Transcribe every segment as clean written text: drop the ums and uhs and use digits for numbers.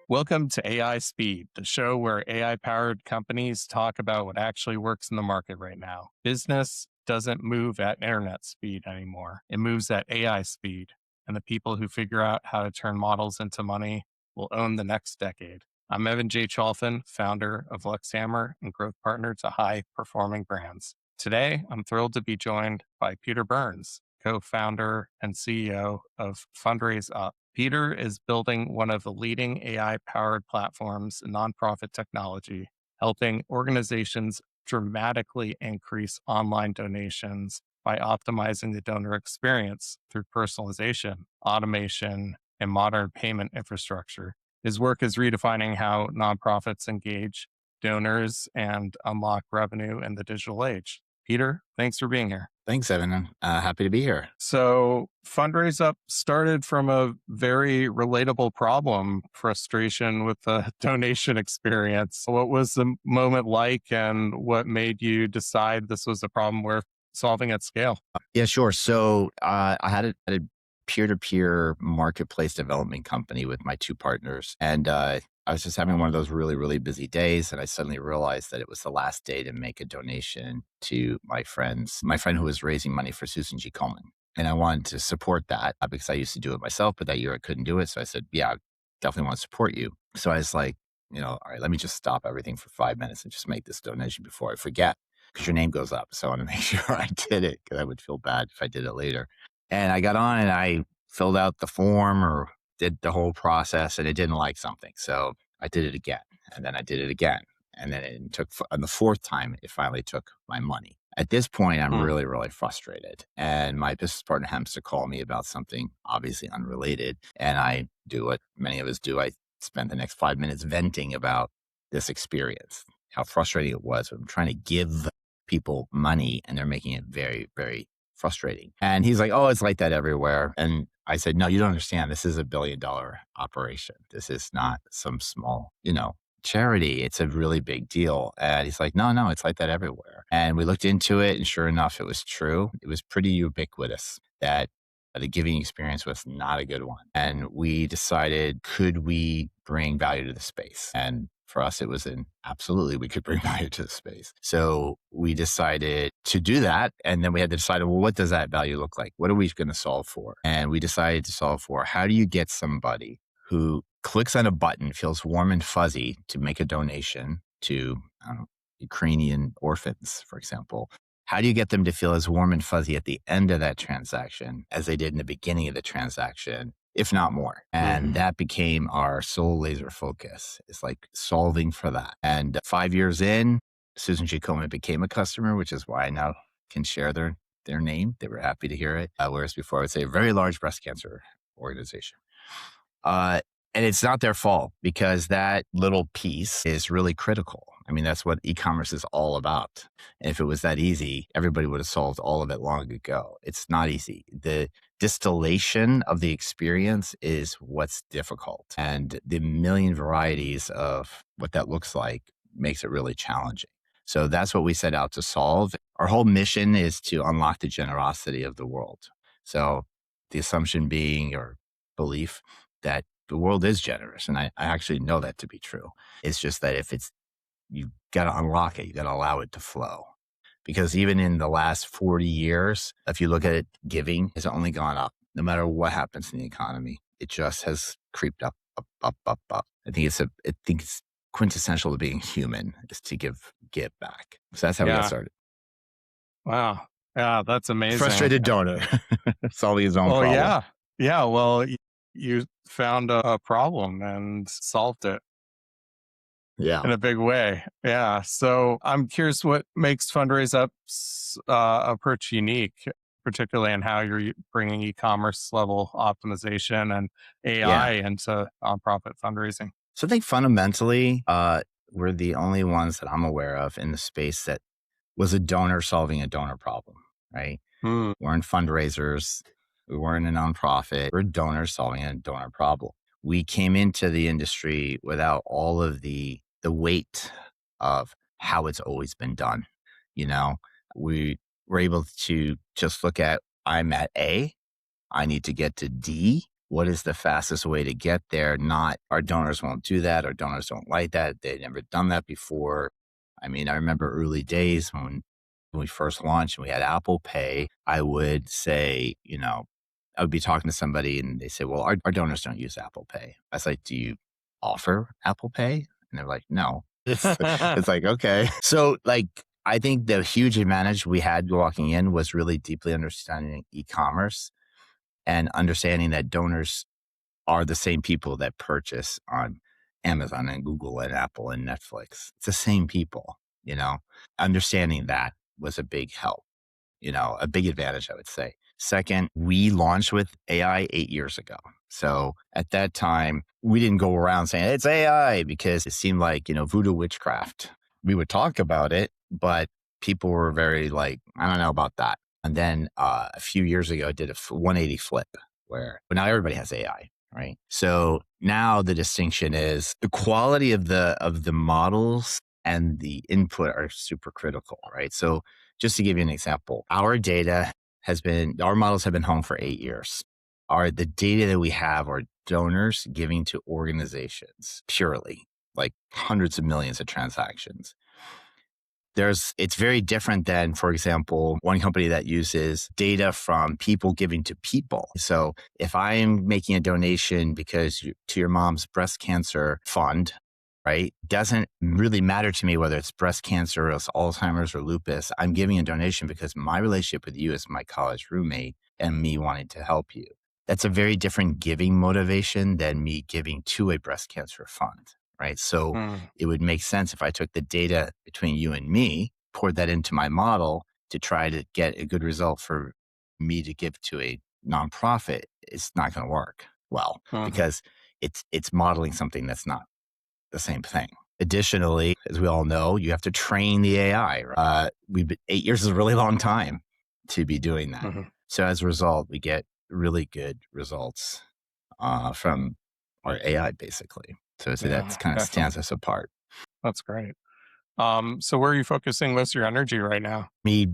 Welcome to AI Speed, the show where AI-powered companies talk about what actually works in the market right now. Business doesn't move at internet speed anymore. It moves at AI speed, and the people who figure out how to turn models into money will own the next decade. I'm Evan J. Cholfin, founder of Luxhammer and growth partner to high-performing brands. Today, I'm thrilled to be joined by Peter Byrnes, co-founder and CEO of Fundraise Up. Peter is building one of the leading AI-powered platforms in nonprofit technology, helping organizations dramatically increase online donations by optimizing the donor experience through personalization, automation, and modern payment infrastructure. His work is redefining how nonprofits engage donors and unlock revenue in the digital age. Peter, thanks for being here. Thanks, Evan. I'm happy to be here. So Fundraise Up started from a very relatable problem, frustration with the donation experience. What was the moment like, and what made you decide this was a problem worth solving at scale? Yeah, sure. So I had a peer-to-peer marketplace development company with my two partners. And I was just having one of those really, really busy days. And I suddenly realized that it was the last day to make a donation to my friend who was raising money for Susan G. Komen. And I wanted to support that because I used to do it myself, but that year I couldn't do it. So I said, yeah, I definitely want to support you. So I was like, all right, let me just stop everything for 5 minutes and just make this donation before I forget, because your name goes up. So I want to make sure I did it, because I would feel bad if I did it later. And I got on and I filled out the form or did the whole process, and it didn't like something. So I did it again, and then I did it again. And then it took, on the fourth time, it finally took my money. At this point, I'm really, really frustrated. And my business partner happens to call me about something obviously unrelated. And I do what many of us do. I spent the next 5 minutes venting about this experience, how frustrating it was. I'm trying to give people money and they're making it very, very frustrating. And he's like, oh, it's like that everywhere. And I said, no, you don't understand. This is $1 billion operation. This is not some small, charity. It's a really big deal. And he's like, no, it's like that everywhere. And we looked into it, and sure enough, it was true. It was pretty ubiquitous that the giving experience was not a good one. And we decided, could we bring value to the space? And for us, it was absolutely, we could bring value to the space. So we decided to do that. And then we had to decide, well, what does that value look like? What are we going to solve for? And we decided to solve for, how do you get somebody who clicks on a button, feels warm and fuzzy to make a donation to Ukrainian orphans, for example? How do you get them to feel as warm and fuzzy at the end of that transaction as they did in the beginning of the transaction, if not more? And that became our sole laser focus. It's like solving for that. And 5 years in, Susan G. Komen became a customer, which is why I now can share their name. They were happy to hear it. Whereas before I would say a very large breast cancer organization. And it's not their fault, because that little piece is really critical. I mean, that's what e-commerce is all about. And if it was that easy, everybody would have solved all of it long ago. It's not easy. The distillation of the experience is what's difficult. And the million varieties of what that looks like makes it really challenging. So that's what we set out to solve. Our whole mission is to unlock the generosity of the world. So the assumption being, or belief, that the world is generous. And I actually know that to be true. It's just that you got to unlock it. You got to allow it to flow. Because even in the last 40 years, if you look at it, giving has only gone up. No matter what happens in the economy, it just has creeped up. I think it's quintessential to being human, is to give back. So that's how we got started. Wow. Yeah, that's amazing. Frustrated donor solving his own problem. Yeah. Well, you found a problem and solved it. Yeah. In a big way. Yeah. So I'm curious, what makes Fundraise Up's approach unique, particularly in how you're bringing e-commerce level optimization and AI into nonprofit fundraising? So I think fundamentally, we're the only ones that I'm aware of in the space that was a donor solving a donor problem, right? We're in fundraisers. We weren't a nonprofit. We're donors solving a donor problem. We came into the industry without all of the weight of how it's always been done. You know, we were able to just look at, I'm at A, I need to get to D. What is the fastest way to get there? Not our donors won't do that. Our donors don't like that. They've never done that before. I mean, I remember early days when we first launched and we had Apple Pay, I would say, I would be talking to somebody and they say, well, our donors don't use Apple Pay. I was like, do you offer Apple Pay? And they're like, no. It's like, okay. So like, I think the huge advantage we had walking in was really deeply understanding e-commerce and understanding that donors are the same people that purchase on Amazon and Google and Apple and Netflix. It's the same people, you know. Understanding that was a big help, a big advantage, I would say. Second, we launched with AI 8 years ago. So at that time, we didn't go around saying it's AI because it seemed like, voodoo witchcraft. We would talk about it, but people were very like, I don't know about that. And then a few years ago, I did a 180 flip where now everybody has AI, right? So now the distinction is the quality of the models and the input are super critical, right? So just to give you an example, our models have been home for 8 years. The data that we have are donors giving to organizations purely, like hundreds of millions of transactions. It's very different than, for example, one company that uses data from people giving to people. So if I'm making a donation to your mom's breast cancer fund, right, doesn't really matter to me whether it's breast cancer or it's Alzheimer's or lupus. I'm giving a donation because my relationship with you is my college roommate and me wanting to help you. That's a very different giving motivation than me giving to a breast cancer fund, right? So it would make sense if I took the data between you and me, poured that into my model to try to get a good result for me to give to a nonprofit. It's not going to work well because it's modeling something that's not the same thing. Additionally, as we all know, you have to train the AI. 8 years is a really long time to be doing that. So as a result, we get really good results from our AI, basically. So that kind of stands us apart. That's great. So where are you focusing most of your energy right now? Me,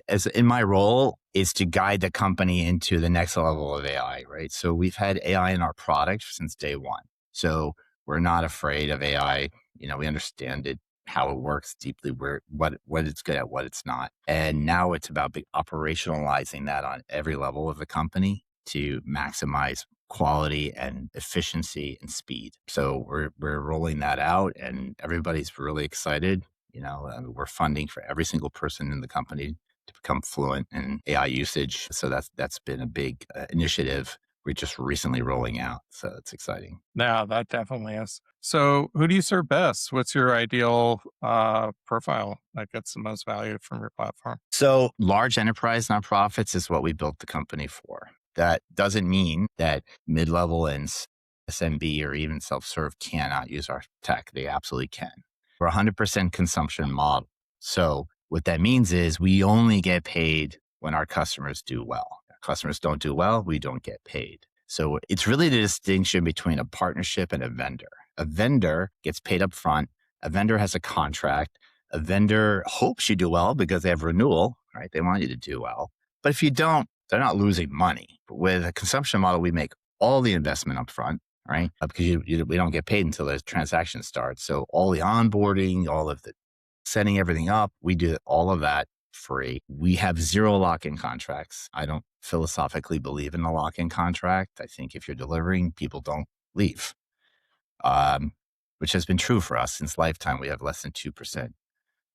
as in my role is to guide the company into the next level of AI, right? So we've had AI in our product since day one. So we're not afraid of AI. We understand it, how it works deeply, what it's good at, what it's not. And now it's about operationalizing that on every level of the company to maximize quality and efficiency and speed. So we're rolling that out and everybody's really excited. We're funding for every single person in the company to become fluent in AI usage. So that's been a big initiative we're just recently rolling out. So it's exciting. Yeah, that definitely is. So who do you serve best? What's your ideal profile that gets the most value from your platform? So large enterprise nonprofits is what we built the company for. That doesn't mean that mid-level and SMB or even self-serve cannot use our tech. They absolutely can. We're 100% consumption model. So what that means is we only get paid when our customers do well. If customers don't do well, we don't get paid. So it's really the distinction between a partnership and a vendor. A vendor gets paid up front. A vendor has a contract. A vendor hopes you do well because they have renewal, right? They want you to do well. But if you don't, they're not losing money. But with a consumption model, we make all the investment up front, right? Because we don't get paid until the transaction starts. So all the onboarding, all of the setting everything up, we do all of that free. We have zero lock-in contracts. I don't philosophically believe in a lock-in contract. I think if you're delivering, people don't leave, which has been true for us since lifetime. We have less than 2%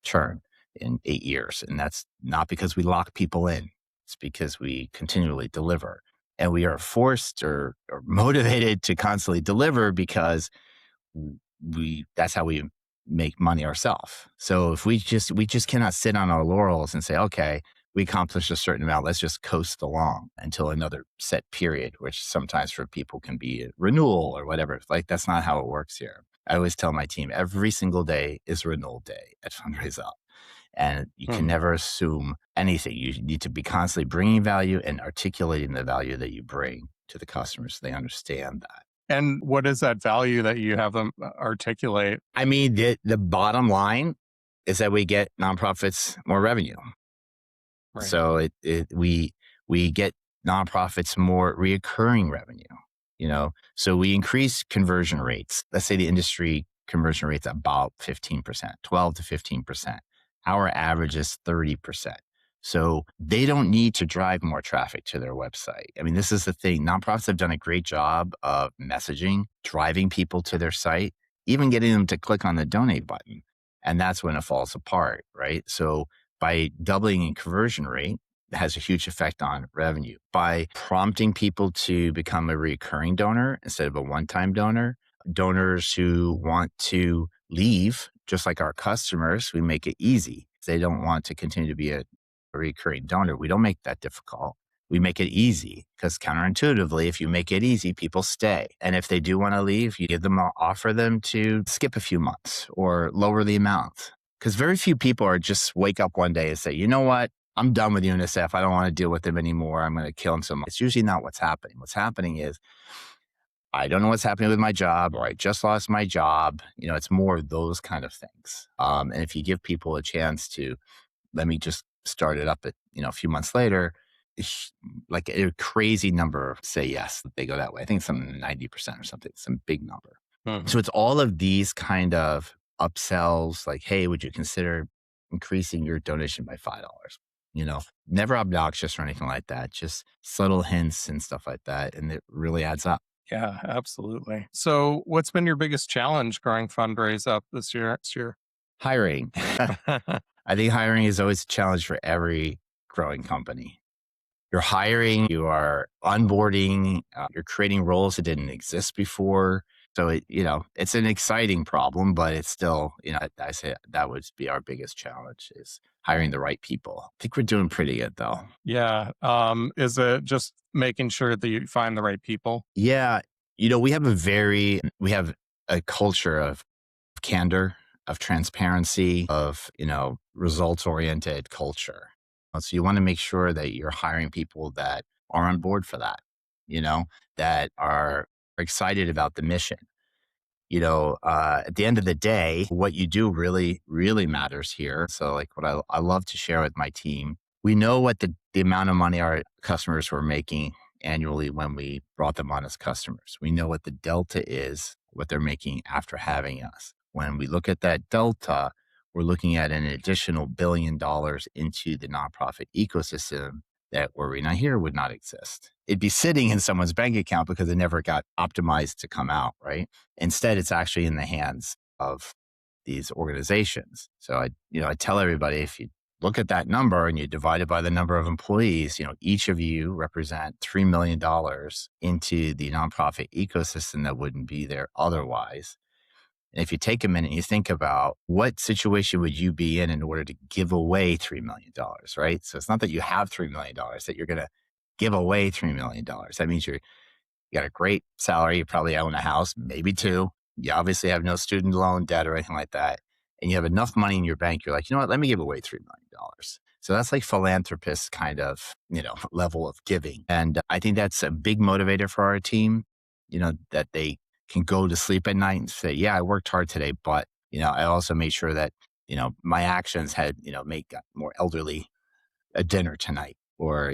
churn in 8 years. And that's not because we lock people in. It's because we continually deliver. And we are forced or motivated to constantly deliver because that's how we make money ourselves. So if we just cannot sit on our laurels and say, okay, we accomplished a certain amount, let's just coast along until another set period, which sometimes for people can be a renewal or whatever. Like, that's not how it works here. I always tell my team every single day is renewal day at Fundraise Up. And you can Hmm. never assume anything. You need to be constantly bringing value and articulating the value that you bring to the customers so they understand that. And what is that value that you have them articulate? I mean, the bottom line is that we get nonprofits more revenue. Right. So we get nonprofits more reoccurring revenue, you know. So we increase conversion rates. Let's say the industry conversion rate's about 15%, 12 to 15%. Our average is 30%. So they don't need to drive more traffic to their website. I mean, this is the thing. Nonprofits have done a great job of messaging, driving people to their site, even getting them to click on the donate button. And that's when it falls apart, right? So by doubling in conversion rate, it has a huge effect on revenue. By prompting people to become a recurring donor instead of a one-time donor, donors who want to leave, just like our customers, we make it easy. They don't want to continue to be a recurring donor. We don't make that difficult. We make it easy because counterintuitively, if you make it easy, people stay. And if they do want to leave, you give them, offer them to skip a few months or lower the amount. Because very few people are just wake up one day and say, you know what? I'm done with UNICEF. I don't want to deal with them anymore. I'm going to kill them some. It's usually not what's happening. What's happening is I don't know what's happening with my job, or I just lost my job. You know, it's more of those kind of things. And if you give people a chance to, let me just start it up at, a few months later, like a crazy number say yes, they go that way. I think it's something 90% or something, some big number. Hmm. So it's all of these kind of upsells, like, hey, would you consider increasing your donation by $5? Never obnoxious or anything like that, just subtle hints and stuff like that. And it really adds up. Yeah, absolutely. So, what's been your biggest challenge growing Fundraise Up this year? Next year? Hiring. I think hiring is always a challenge for every growing company. You're hiring, you are onboarding, you're creating roles that didn't exist before. So it's an exciting problem, but it's still, I say that would be our biggest challenge is hiring the right people. I think we're doing pretty good though. Yeah. Is it just making sure that you find the right people? Yeah. We have a culture of candor, of transparency, of, results oriented culture. So you want to make sure that you're hiring people that are on board for that, that are excited about the mission. At the end of the day, what you do really, really matters here. So, like, what I love to share with my team, we know what the amount of money our customers were making annually when we brought them on as customers. We know what the delta is, what they're making after having us. When we look at that delta, we're looking at an additional $1 billion into the nonprofit ecosystem that were we not here would not exist. It'd be sitting in someone's bank account because it never got optimized to come out, right? Instead, it's actually in the hands of these organizations. So I tell everybody, if you look at that number and you divide it by the number of employees, each of you represent $3 million into the nonprofit ecosystem that wouldn't be there otherwise. And if you take a minute and you think about what situation would you be in order to give away $3 million, right? So it's not that you have $3 million, that you're going to give away $3 million. That means you got a great salary. You probably own a house, maybe two. You obviously have no student loan debt or anything like that. And you have enough money in your bank. You're like, you know what? Let me give away $3 million. So that's like philanthropist kind of, level of giving. And I think that's a big motivator for our team, that they can go to sleep at night and say, yeah, I worked hard today, but, I also made sure that, my actions had, make more elderly a dinner tonight or,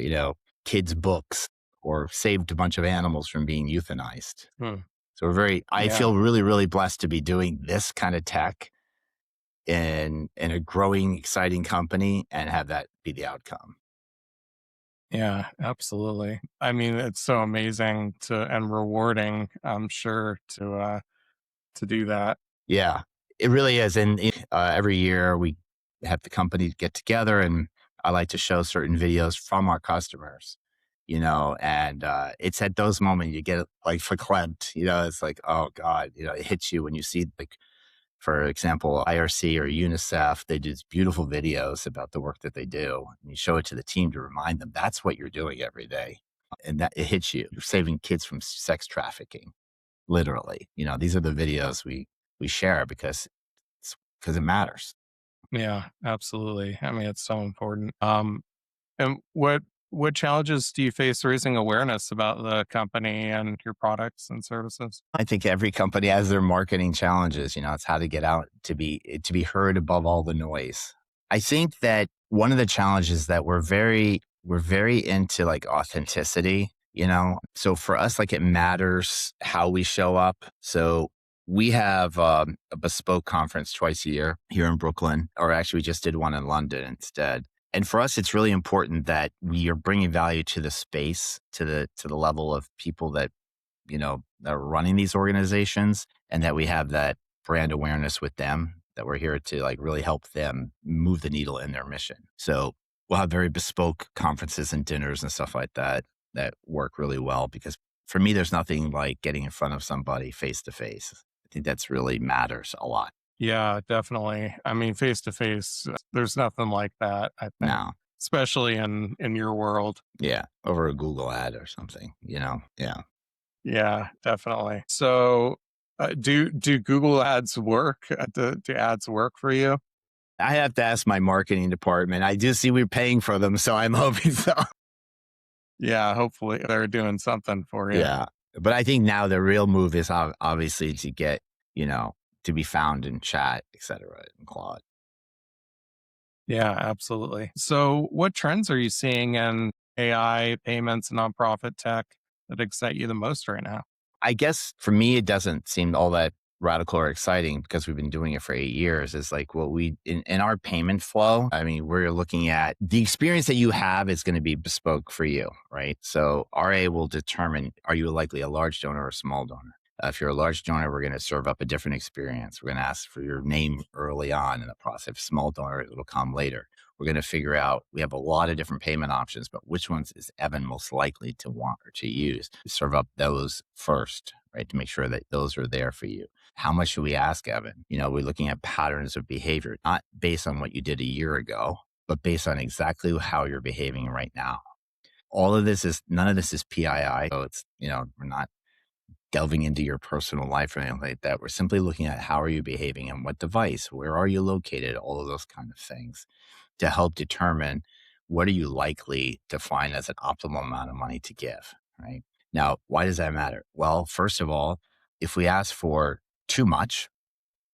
kids' books or saved a bunch of animals from being euthanized. Hmm. So I Yeah. feel really, really blessed to be doing this kind of tech in a growing, exciting company and have that be the outcome. Yeah, absolutely. I mean, it's so amazing and rewarding, I'm sure, to do that. Yeah, it really is. And every year we have the company get together and I like to show certain videos from our customers, and it's at those moments you get like verklempt, it's like, oh God, it hits you when you see, like, for example, IRC or UNICEF, they do these beautiful videos about the work that they do. And you show it to the team to remind them that's what you're doing every day. And that it hits you. You're saving kids from sex trafficking, literally. These are the videos we share because it matters. Yeah, absolutely. I mean, it's so important. And what challenges do you face raising awareness about the company and your products and services? I think every company has their marketing challenges. It's how to get out to be heard above all the noise. I think that one of the challenges that we're very into like authenticity. So for us, like it matters how we show up. So we have a bespoke conference twice a year here in Brooklyn, or actually we just did one in London instead. And for us, it's really important that we are bringing value to the space, to the level of people that are running these organizations, and that we have that brand awareness with them, that we're here to like really help them move the needle in their mission. So we'll have very bespoke conferences and dinners and stuff like that that work really well, because for me, there's nothing like getting in front of somebody face to face. I think that's really matters a lot Yeah, definitely. I mean, face to face, there's nothing like that, I think, now. especially in your world. Yeah. Over a Google ad or something. Yeah. Yeah, definitely. So, do Google ads work? Do ads work for you? I have to ask my marketing department. I do see we're paying for them, so I'm hoping so. Yeah, hopefully they're doing something for you. Yeah. But I think now the real move is obviously to get, you know, to be found in chat, et cetera, in Claude. Yeah, absolutely. So, what trends are you seeing in AI payments and nonprofit tech that excite you the most right now? I guess for me, it doesn't seem all that radical or exciting because we've been doing it for 8 years. Is like what in our payment flow. I mean, we're looking at the experience that you have is going to be bespoke for you, right? So RA will determine, are you likely a large donor or a small donor? If you're a large donor, we're going to serve up a different experience. We're going to ask for your name early on in the process. If small donor, it'll come later. We're going to figure out, we have a lot of different payment options, but which ones is Evan most likely to want or to use? Serve up those first, right? To make sure that those are there for you. How much should we ask Evan? We're looking at patterns of behavior, not based on what you did a year ago, but based on exactly how you're behaving right now. None of this is PII. So we're not delving into your personal life or anything like that. We're simply looking at how are you behaving and what device, where are you located, all of those kind of things to help determine what are you likely to find as an optimal amount of money to give, right? Now, why does that matter? Well, first of all, if we ask for too much,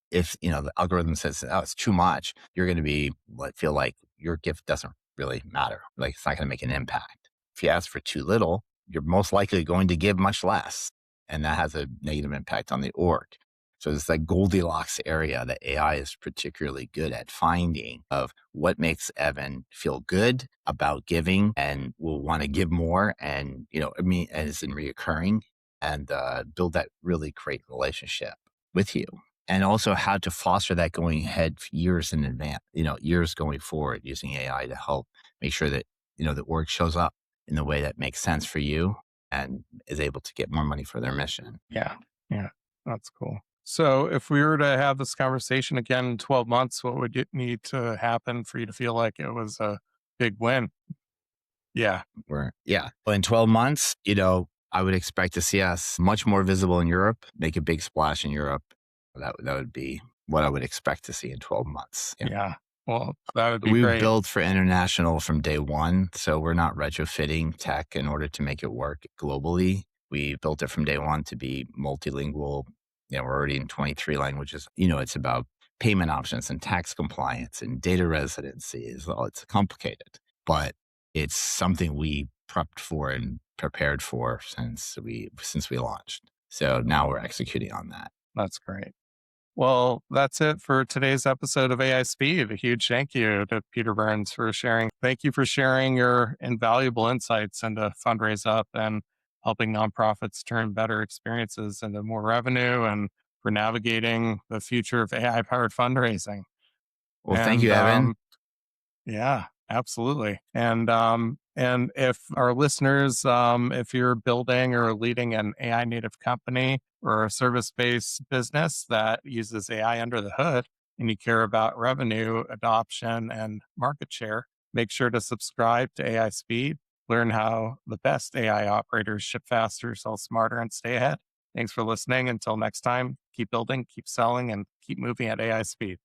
if the algorithm says, oh, it's too much, you're going to feel like your gift doesn't really matter. Like it's not going to make an impact. If you ask for too little, you're most likely going to give much less. And that has a negative impact on the org. So it's that Goldilocks area that AI is particularly good at finding of what makes Evan feel good about giving and will want to give more. And, as in reoccurring and build that really great relationship with you. And also how to foster that going ahead years in advance, years going forward using AI to help make sure that, the org shows up in the way that makes sense for you and is able to get more money for their mission. Yeah, yeah, that's cool. So, if we were to have this conversation again in 12 months, what would need to happen for you to feel like it was a big win? Yeah, Yeah. Well, in 12 months, I would expect to see us much more visible in Europe, make a big splash in Europe. That would be what I would expect to see in 12 months. Yeah. yeah. Well, that would be We've great. built for international from day one. So we're not retrofitting tech in order to make it work globally. We built it from day one to be multilingual. We're already in 23 languages. It's about payment options and tax compliance and data residency. It's complicated, but it's something we prepped for and prepared for since we launched. So now we're executing on that. That's great. Well, that's it for today's episode of AI Speed. A huge thank you to Peter Byrnes for sharing. Thank you for sharing your invaluable insights into Fundraise Up and helping nonprofits turn better experiences into more revenue and for navigating the future of AI powered fundraising. Well, thank And you, Evan. yeah, absolutely. And if our listeners, if you're building or leading an AI native company or a service-based business that uses AI under the hood and you care about revenue, adoption, and market share, make sure to subscribe to AI Speed. Learn how the best AI operators ship faster, sell smarter, and stay ahead. Thanks for listening. Until next time, keep building, keep selling, and keep moving at AI speed.